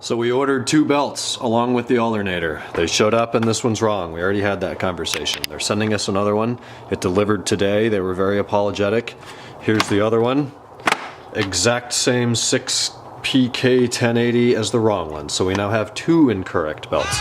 So we ordered 2 belts along with the alternator. They showed up and this one's wrong. We already had that conversation. They're sending us another one. It delivered today. They were very apologetic. Here's the other one. Exact same 6PK 1080 as the wrong one. So we now have 2 incorrect belts.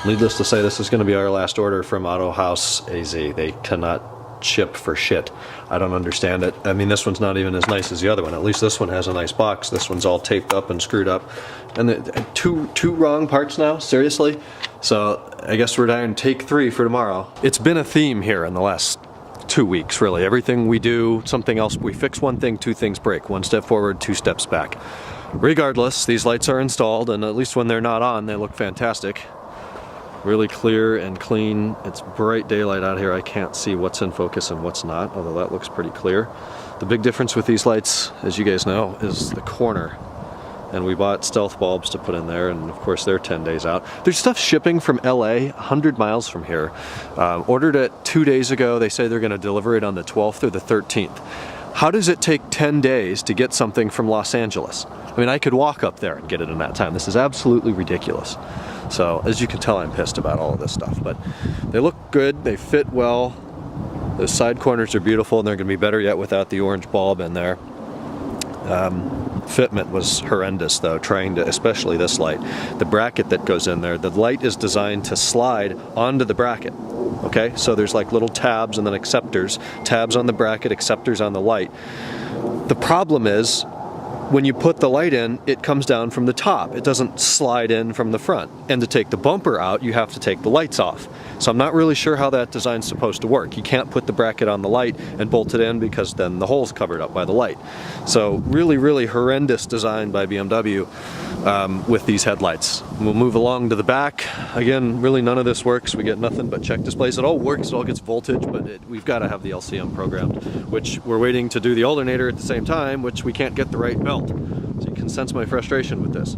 Needless to say, this is going to be our last order from Auto House AZ. They cannot ship for shit. I don't understand it. I mean, this one's not even as nice as the other one. At least this one has a nice box. This one's all taped up and screwed up. And two wrong parts now? Seriously? So I guess we're down take 3 for tomorrow. It's been a theme here in the last 2 weeks, really. Everything we do, something else. We fix one thing, 2 things break. 1 step forward, 2 steps back. Regardless, these lights are installed, and at least when they're not on, they look fantastic. Really clear and clean. It's bright daylight out here. I can't see what's in focus and what's not, although that looks pretty clear. The big difference with these lights, as you guys know, is the corner. And we bought stealth bulbs to put in there, and of course they're 10 days out. There's stuff shipping from LA, 100 miles from here. Ordered it 2 days ago. They say they're going to deliver it on the 12th or the 13th. How does it take 10 days to get something from Los Angeles? I mean, I could walk up there and get it in that time. This is absolutely ridiculous. So, as you can tell, I'm pissed about all of this stuff. But they look good, they fit well. The side corners are beautiful, and they're going to be better yet without the orange bulb in there. Fitment was horrendous, though, trying to, especially this light. The bracket that goes in there, the light is designed to slide onto the bracket. Okay, so there's like little tabs and then acceptors. Tabs on the bracket, acceptors on the light. The problem is, when you put the light in, it comes down from the top. It doesn't slide in from the front. And to take the bumper out, you have to take the lights off. So I'm not really sure how that design's supposed to work. You can't put the bracket on the light and bolt it in because then the hole's covered up by the light. So really, really horrendous design by BMW with these headlights. We'll move along to the back. Again, really none of this works. We get nothing but check displays. It all works, it all gets voltage, but we've got to have the LCM programmed, which we're waiting to do the alternator at the same time, which we can't get the right belt. So you can sense my frustration with this.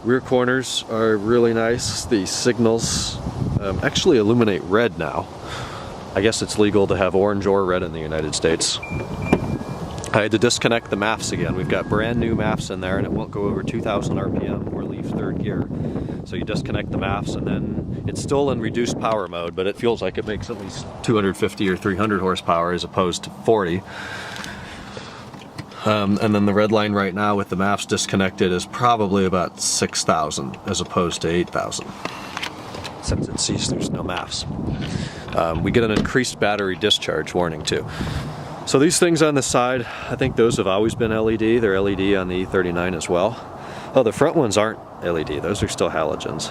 Rear corners are really nice. The signals actually illuminate red now. I guess it's legal to have orange or red in the United States. I had to disconnect the MAFs again. We've got brand new MAFs in there and it won't go over 2,000 RPM or leave 3rd gear. So you disconnect the MAFs and then it's still in reduced power mode, but it feels like it makes at least 250 or 300 horsepower as opposed to 40. And then the red line right now with the MAFs disconnected is probably about 6,000 as opposed to 8,000. Since it sees there's no MAFs. We get an increased battery discharge warning too. So these things on the side, I think those have always been LED. They're LED on the E39 as well. Oh, the front ones aren't LED. Those are still halogens.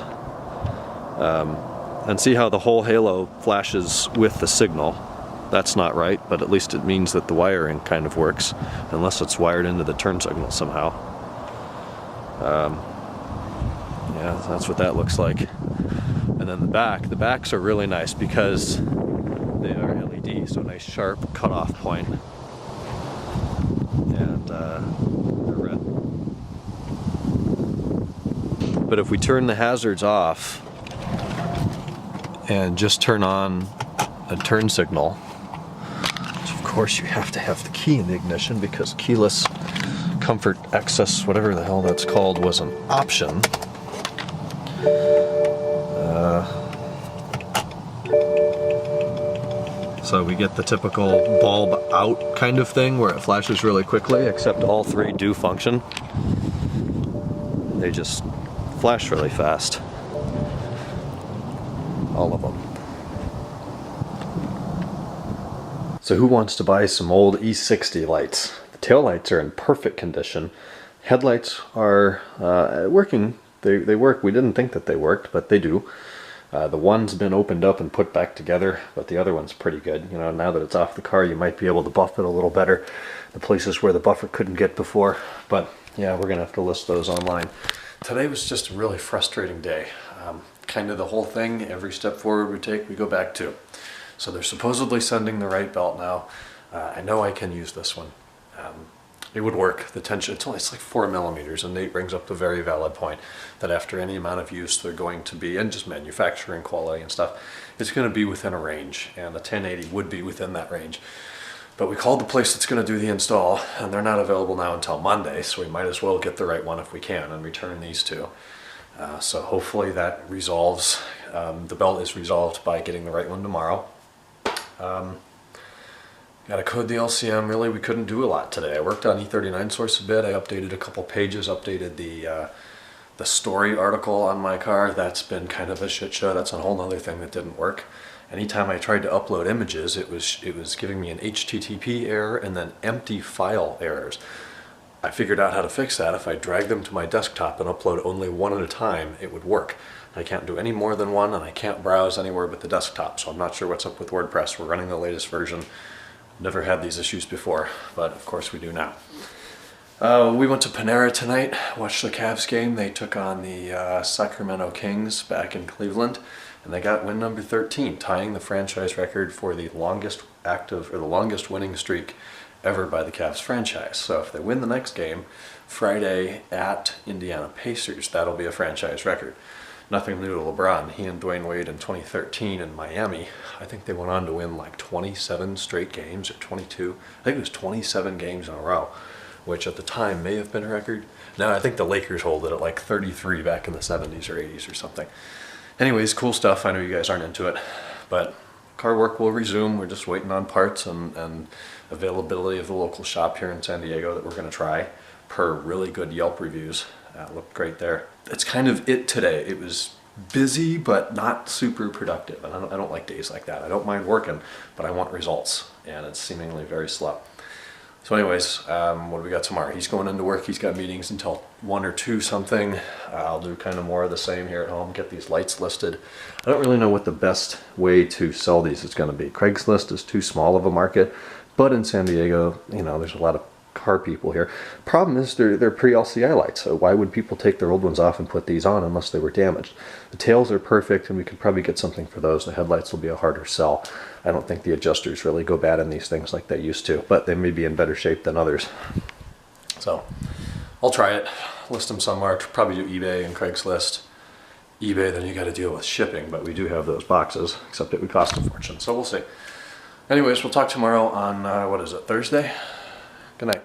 And see how the whole halo flashes with the signal. That's not right, but at least it means that the wiring kind of works, unless it's wired into the turn signal somehow. Yeah, that's what that looks like. And then the backs are really nice because they are LED, so nice sharp cutoff point. And they're red. But if we turn the hazards off and just turn on a turn signal, which of course you have to have the key in the ignition because keyless comfort access, whatever the hell that's called, was an option. So we get the typical bulb out kind of thing where it flashes really quickly, except all 3 do function. They just flash really fast. All of them. So who wants to buy some old E60 lights? The tail lights are in perfect condition. Headlights are working. They work. We didn't think that they worked, but they do. The one's been opened up and put back together, but the other one's pretty good. You know, now that it's off the car, you might be able to buff it a little better. The places where the buffer couldn't get before. But yeah, we're gonna have to list those online. Today was just a really frustrating day. Kind of the whole thing, every step forward we take, we go back 2. So they're supposedly sending the right belt now. I know I can use this one. It would work. The tension, it's like 4 millimeters, and Nate brings up the very valid point that after any amount of use they're going to be, and just manufacturing quality and stuff, it's going to be within a range, and the 1080 would be within that range. But we called the place that's going to do the install, and they're not available now until Monday, so we might as well get the right one if we can and return these two. So hopefully that resolves, the belt is resolved by getting the right one tomorrow. Got to code the LCM. Really, we couldn't do a lot today. I worked on E39 source a bit. I updated a couple pages, updated the story article on my car. That's been kind of a shit show. That's a whole other thing that didn't work. Anytime I tried to upload images, it was giving me an HTTP error and then empty file errors. I figured out how to fix that. If I drag them to my desktop and upload only one at a time, it would work. I can't do any more than one, and I can't browse anywhere but the desktop, so I'm not sure what's up with WordPress. We're running the latest version. Never had these issues before, but of course we do now. We went to Panera tonight, watched the Cavs game. They took on the Sacramento Kings back in Cleveland, and they got win number 13, tying the franchise record for the longest longest winning streak ever by the Cavs franchise. So if they win the next game, Friday at Indiana Pacers, that'll be a franchise record. Nothing new to LeBron. He and Dwayne Wade in 2013 in Miami, I think they went on to win like 27 straight games or 22. I think it was 27 games in a row, which at the time may have been a record. Now I think the Lakers hold it at like 33 back in the 70s or 80s or something. Anyways, cool stuff. I know you guys aren't into it, but car work will resume. We're just waiting on parts and availability of the local shop here in San Diego that we're going to try per really good Yelp reviews. Looked great there. It's kind of it today. It was busy but not super productive, and I don't like days like that. I don't mind working, but I want results, and it's seemingly very slow. So anyways, what do we got tomorrow? He's going into work. He's got meetings until 1 or 2 something. I'll do kind of more of the same here at home, get these lights listed. I don't really know what the best way to sell these is going to be. Craigslist is too small of a market, but in San Diego, you know, there's a lot of car people here. Problem is they're pre-LCI lights, so why would people take their old ones off and put these on unless they were damaged? The tails are perfect, and we could probably get something for those. The headlights will be a harder sell. I don't think the adjusters really go bad in these things like they used to, but they may be in better shape than others. So I'll try it, list them somewhere, probably do eBay and Craigslist. eBay, then you got to deal with shipping, but we do have those boxes, except it would cost a fortune, so we'll see. Anyways, we'll talk tomorrow on, what is it, Thursday? Good night.